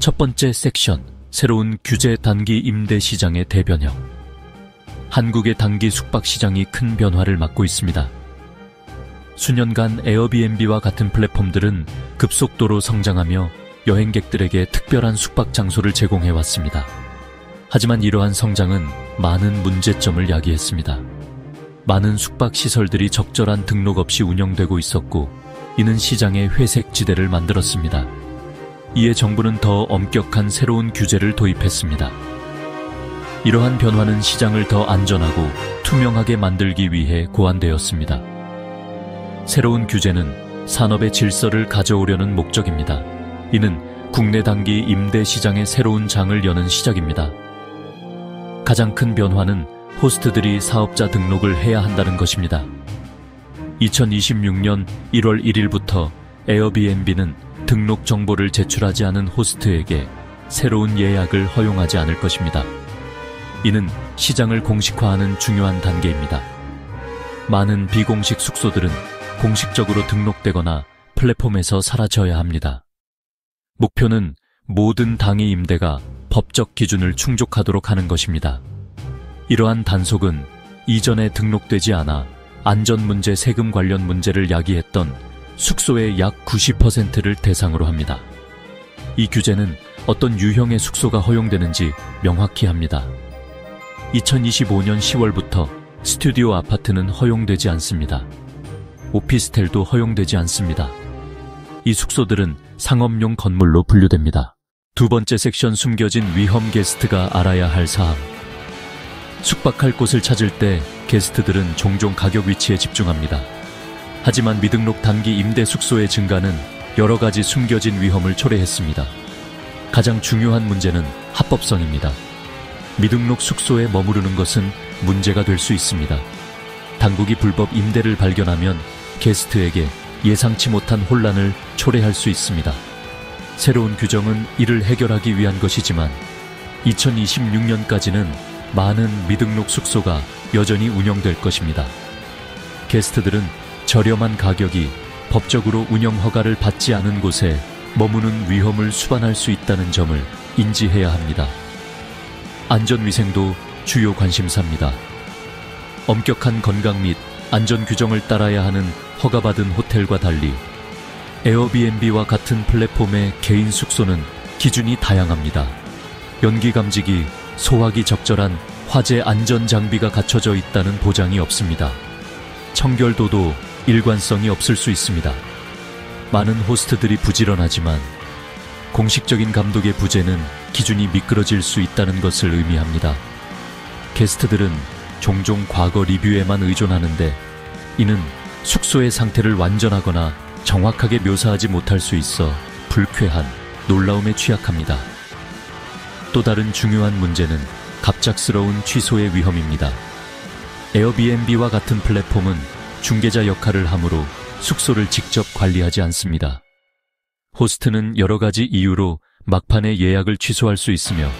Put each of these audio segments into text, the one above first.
첫 번째 섹션, 새로운 규제 단기 임대 시장의 대변형. 한국의 단기 숙박 시장이 큰 변화를 맞고 있습니다. 수년간 에어비앤비와 같은 플랫폼들은 급속도로 성장하며 여행객들에게 특별한 숙박 장소를 제공해왔습니다. 하지만 이러한 성장은 많은 문제점을 야기했습니다. 많은 숙박 시설들이 적절한 등록 없이 운영되고 있었고, 이는 시장의 회색 지대를 만들었습니다. 이에 정부는 더 엄격한 새로운 규제를 도입했습니다. 이러한 변화는 시장을 더 안전하고 투명하게 만들기 위해 고안되었습니다. 새로운 규제는 산업의 질서를 가져오려는 목적입니다. 이는 국내 단기 임대 시장의 새로운 장을 여는 시작입니다. 가장 큰 변화는 호스트들이 사업자 등록을 해야 한다는 것입니다. 2026년 1월 1일부터 에어비앤비는 등록 정보를 제출하지 않은 호스트에게 새로운 예약을 허용하지 않을 것입니다. 이는 시장을 공식화하는 중요한 단계입니다. 많은 비공식 숙소들은 공식적으로 등록되거나 플랫폼에서 사라져야 합니다. 목표는 모든 당일 임대가 법적 기준을 충족하도록 하는 것입니다. 이러한 단속은 이전에 등록되지 않아 안전 문제, 세금 관련 문제를 야기했던 숙소의 약 90%를 대상으로 합니다. 이 규제는 어떤 유형의 숙소가 허용되는지 명확히 합니다. 2025년 10월부터 스튜디오 아파트는 허용되지 않습니다. 오피스텔도 허용되지 않습니다. 이 숙소들은 상업용 건물로 분류됩니다. 두 번째 섹션, 숨겨진 위험 게스트가 알아야 할 사항. 숙박할 곳을 찾을 때 게스트들은 종종 가격 위치에 집중합니다. 하지만 미등록 단기 임대 숙소의 증가는 여러 가지 숨겨진 위험을 초래했습니다. 가장 중요한 문제는 합법성입니다. 미등록 숙소에 머무르는 것은 문제가 될 수 있습니다. 당국이 불법 임대를 발견하면 게스트에게 예상치 못한 혼란을 초래할 수 있습니다. 새로운 규정은 이를 해결하기 위한 것이지만 2026년까지는 많은 미등록 숙소가 여전히 운영될 것입니다. 게스트들은 저렴한 가격이 법적으로 운영 허가를 받지 않은 곳에 머무는 위험을 수반할 수 있다는 점을 인지해야 합니다. 안전위생도 주요 관심사입니다. 엄격한 건강 및 안전 규정을 따라야 하는 허가받은 호텔과 달리 에어비앤비와 같은 플랫폼의 개인 숙소는 기준이 다양합니다. 연기 감지기, 소화기 적절한 화재 안전 장비가 갖춰져 있다는 보장이 없습니다. 청결도도 일관성이 없을 수 있습니다. 많은 호스트들이 부지런하지만 공식적인 감독의 부재는 기준이 미끄러질 수 있다는 것을 의미합니다. 게스트들은 종종 과거 리뷰에만 의존하는데 이는 숙소의 상태를 완전하거나 정확하게 묘사하지 못할 수 있어 불쾌한 놀라움에 취약합니다. 또 다른 중요한 문제는 갑작스러운 취소의 위험입니다. 에어비앤비와 같은 플랫폼은 중개자 역할을 하므로 숙소를 직접 관리하지 않습니다. 호스트는 여러 가지 이유로 막판에 예약을 취소할 수 있으며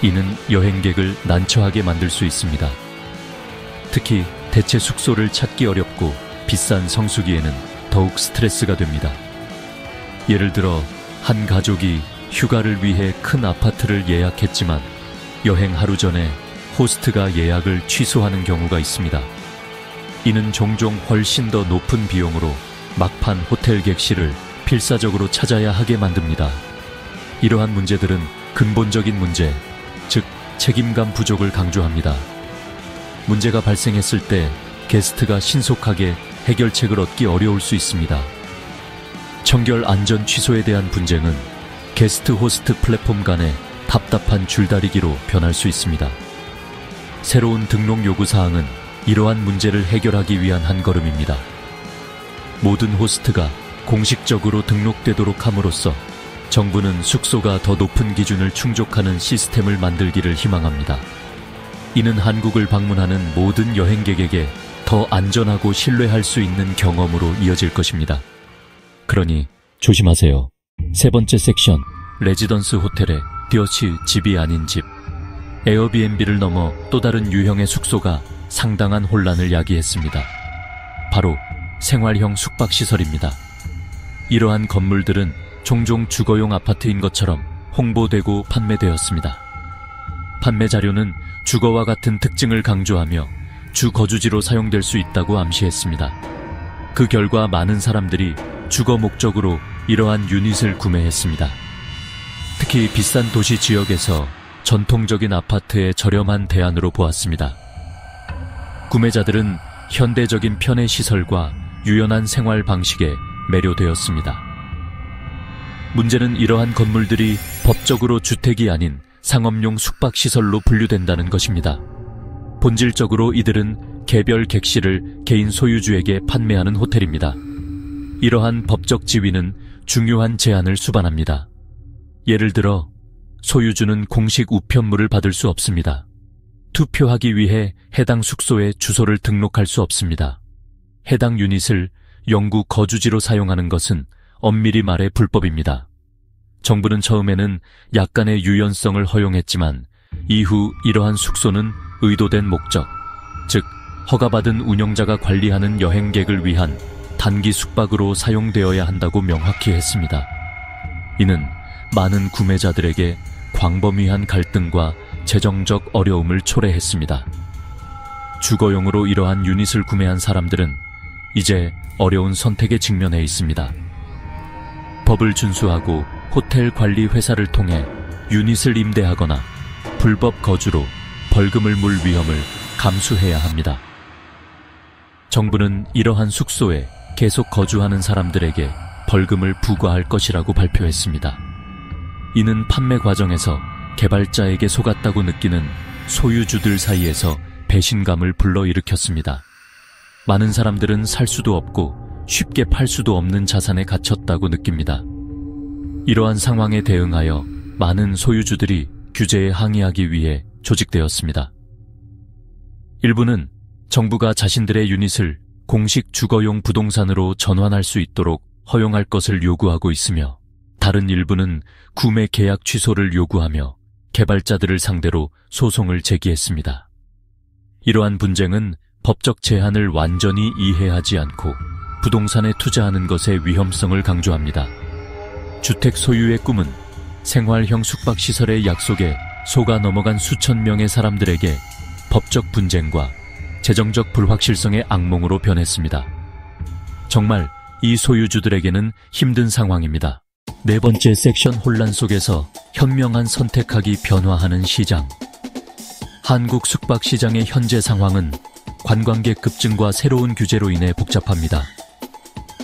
이는 여행객을 난처하게 만들 수 있습니다. 특히 대체 숙소를 찾기 어렵고 비싼 성수기에는 더욱 스트레스가 됩니다. 예를 들어 한 가족이 휴가를 위해 큰 아파트를 예약했지만 여행 하루 전에 호스트가 예약을 취소하는 경우가 있습니다. 이는 종종 훨씬 더 높은 비용으로 막판 호텔 객실을 필사적으로 찾아야 하게 만듭니다. 이러한 문제들은 근본적인 문제, 즉 책임감 부족을 강조합니다. 문제가 발생했을 때 게스트가 신속하게 해결책을 얻기 어려울 수 있습니다. 청결 안전 취소에 대한 분쟁은 게스트 호스트 플랫폼 간의 답답한 줄다리기로 변할 수 있습니다. 새로운 등록 요구 사항은 이러한 문제를 해결하기 위한 한 걸음입니다. 모든 호스트가 공식적으로 등록되도록 함으로써 정부는 숙소가 더 높은 기준을 충족하는 시스템을 만들기를 희망합니다. 이는 한국을 방문하는 모든 여행객에게 더 안전하고 신뢰할 수 있는 경험으로 이어질 것입니다. 그러니 조심하세요. 세 번째 섹션, 레지던스 호텔의 디어치 집이 아닌 집. 에어비앤비를 넘어 또 다른 유형의 숙소가 상당한 혼란을 야기했습니다. 바로 생활형 숙박시설입니다. 이러한 건물들은 종종 주거용 아파트인 것처럼 홍보되고 판매되었습니다. 판매 자료는 주거와 같은 특징을 강조하며 주 거주지로 사용될 수 있다고 암시했습니다. 그 결과 많은 사람들이 주거 목적으로 이러한 유닛을 구매했습니다. 특히 비싼 도시 지역에서 전통적인 아파트의 저렴한 대안으로 보았습니다. 구매자들은 현대적인 편의 시설과 유연한 생활 방식에 매료되었습니다. 문제는 이러한 건물들이 법적으로 주택이 아닌 상업용 숙박시설로 분류된다는 것입니다. 본질적으로 이들은 개별 객실을 개인 소유주에게 판매하는 호텔입니다. 이러한 법적 지위는 중요한 제한을 수반합니다. 예를 들어 소유주는 공식 우편물을 받을 수 없습니다. 투표하기 위해 해당 숙소에 주소를 등록할 수 없습니다. 해당 유닛을 영구 거주지로 사용하는 것은 엄밀히 말해 불법입니다. 정부는 처음에는 약간의 유연성을 허용했지만 이후 이러한 숙소는 의도된 목적, 즉 허가받은 운영자가 관리하는 여행객을 위한 단기 숙박으로 사용되어야 한다고 명확히 했습니다. 이는 많은 구매자들에게 광범위한 갈등과 재정적 어려움을 초래했습니다. 주거용으로 이러한 유닛을 구매한 사람들은 이제 어려운 선택에 직면해 있습니다. 법을 준수하고 호텔 관리 회사를 통해 유닛을 임대하거나 불법 거주로 벌금을 물 위험을 감수해야 합니다. 정부는 이러한 숙소에 계속 거주하는 사람들에게 벌금을 부과할 것이라고 발표했습니다. 이는 판매 과정에서 개발자에게 속았다고 느끼는 소유주들 사이에서 배신감을 불러일으켰습니다. 많은 사람들은 살 수도 없고 쉽게 팔 수도 없는 자산에 갇혔다고 느낍니다. 이러한 상황에 대응하여 많은 소유주들이 규제에 항의하기 위해 조직되었습니다. 일부는 정부가 자신들의 유닛을 공식 주거용 부동산으로 전환할 수 있도록 허용할 것을 요구하고 있으며, 다른 일부는 구매 계약 취소를 요구하며 개발자들을 상대로 소송을 제기했습니다. 이러한 분쟁은 법적 제한을 완전히 이해하지 않고 부동산에 투자하는 것의 위험성을 강조합니다. 주택 소유의 꿈은 생활형 숙박시설의 약속에 속아 넘어간 수천 명의 사람들에게 법적 분쟁과 재정적 불확실성의 악몽으로 변했습니다. 정말 이 소유주들에게는 힘든 상황입니다. 네 번째 섹션, 혼란 속에서 현명한 선택하기 변화하는 시장. 한국 숙박시장의 현재 상황은 관광객 급증과 새로운 규제로 인해 복잡합니다.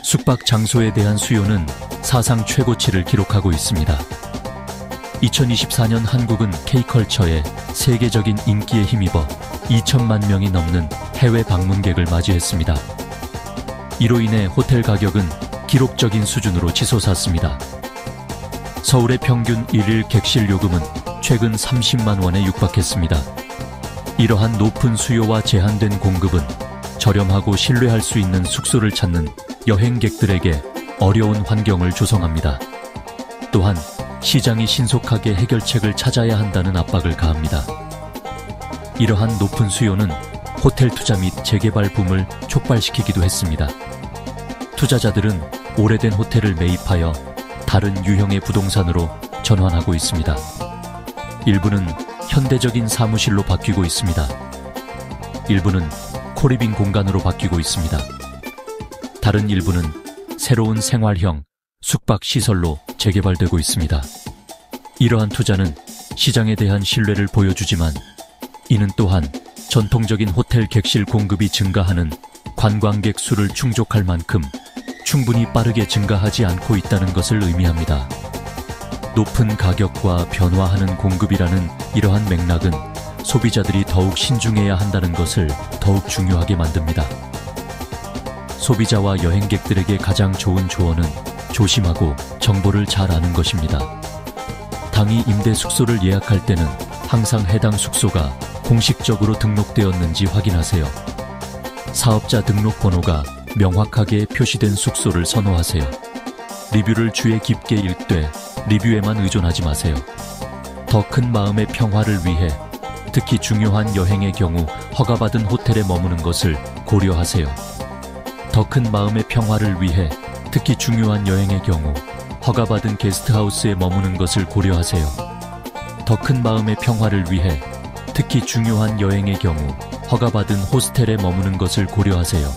숙박 장소에 대한 수요는 사상 최고치를 기록하고 있습니다. 2024년 한국은 K컬처의 세계적인 인기에 힘입어 2천만 명이 넘는 해외 방문객을 맞이했습니다. 이로 인해 호텔 가격은 기록적인 수준으로 치솟았습니다. 서울의 평균 1일 객실 요금은 최근 30만 원에 육박했습니다. 이러한 높은 수요와 제한된 공급은 저렴하고 신뢰할 수 있는 숙소를 찾는 여행객들에게 어려운 환경을 조성합니다. 또한 시장이 신속하게 해결책을 찾아야 한다는 압박을 가합니다. 이러한 높은 수요는 호텔 투자 및 재개발 붐을 촉발시키기도 했습니다. 투자자들은 오래된 호텔을 매입하여 다른 유형의 부동산으로 전환하고 있습니다. 일부는 현대적인 사무실로 바뀌고 있습니다. 일부는 코리빙 공간으로 바뀌고 있습니다. 다른 일부는 새로운 생활형 숙박시설로 재개발되고 있습니다. 이러한 투자는 시장에 대한 신뢰를 보여주지만 이는 또한 전통적인 호텔 객실 공급이 증가하는 관광객 수를 충족할 만큼 충분히 빠르게 증가하지 않고 있다는 것을 의미합니다. 높은 가격과 변화하는 공급이라는 이러한 맥락은 소비자들이 더욱 신중해야 한다는 것을 더욱 중요하게 만듭니다. 소비자와 여행객들에게 가장 좋은 조언은 조심하고 정보를 잘 아는 것입니다. 당이 임대 숙소를 예약할 때는 항상 해당 숙소가 공식적으로 등록되었는지 확인하세요. 사업자 등록번호가 명확하게 표시된 숙소를 선호하세요. 리뷰를 주의 깊게 읽되 리뷰에만 의존하지 마세요. 더 큰 마음의 평화를 위해 특히 중요한 여행의 경우 허가받은 호텔에 머무는 것을 고려하세요. 더 큰 마음의 평화를 위해 특히 중요한 여행의 경우 허가받은 게스트하우스에 머무는 것을 고려하세요. 더 큰 마음의 평화를 위해 특히 중요한 여행의 경우 허가받은 호스텔에 머무는 것을 고려하세요.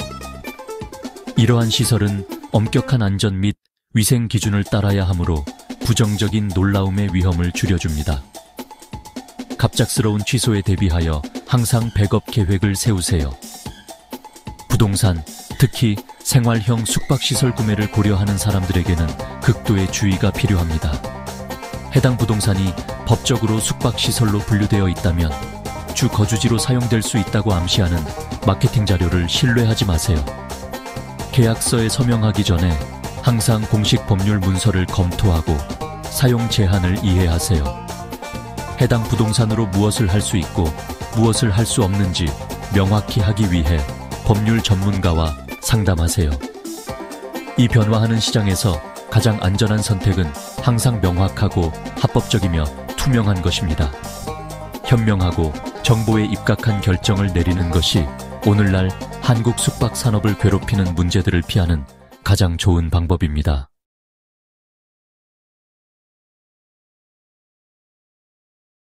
이러한 시설은 엄격한 안전 및 위생 기준을 따라야 하므로 부정적인 놀라움의 위험을 줄여줍니다. 갑작스러운 취소에 대비하여 항상 백업 계획을 세우세요. 부동산, 특히 생활형 숙박시설 구매를 고려하는 사람들에게는 극도의 주의가 필요합니다. 해당 부동산이 법적으로 숙박시설로 분류되어 있다면 주 거주지로 사용될 수 있다고 암시하는 마케팅 자료를 신뢰하지 마세요. 계약서에 서명하기 전에 항상 공식 법률 문서를 검토하고 사용 제한을 이해하세요. 해당 부동산으로 무엇을 할 수 있고 무엇을 할 수 없는지 명확히 하기 위해 법률 전문가와 상담하세요. 이 변화하는 시장에서 가장 안전한 선택은 항상 명확하고 합법적이며 투명한 것입니다. 현명하고 정보에 입각한 결정을 내리는 것이 오늘날 한국 숙박 산업을 괴롭히는 문제들을 피하는 가장 좋은 방법입니다.